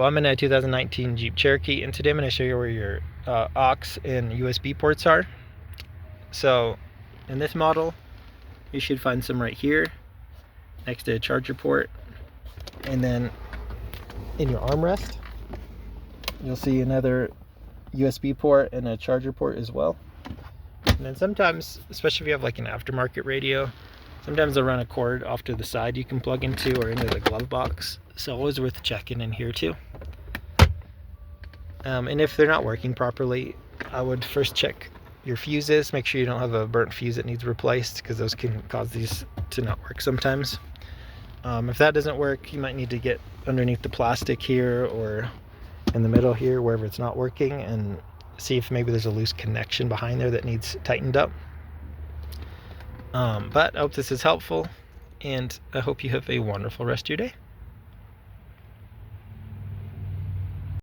Well, I'm in a 2019 Jeep Cherokee, and today I'm going to show you where your AUX and USB ports are. So in this model, you should find some right here next to a charger port, and then in your armrest you'll see another USB port and a charger port as well. And then sometimes, especially if you have like an aftermarket radio, sometimes they'll run a cord off to the side you can plug into or into the glove box, so always worth checking in here too. And if they're not working properly, I would first check your fuses. Make sure you don't have a burnt fuse that needs replaced, because those can cause these to not work sometimes. If that doesn't work, you might need to get underneath the plastic here or in the middle here, wherever it's not working, and see if maybe there's a loose connection behind there that needs tightened up. But I hope this is helpful, and I hope you have a wonderful rest of your day.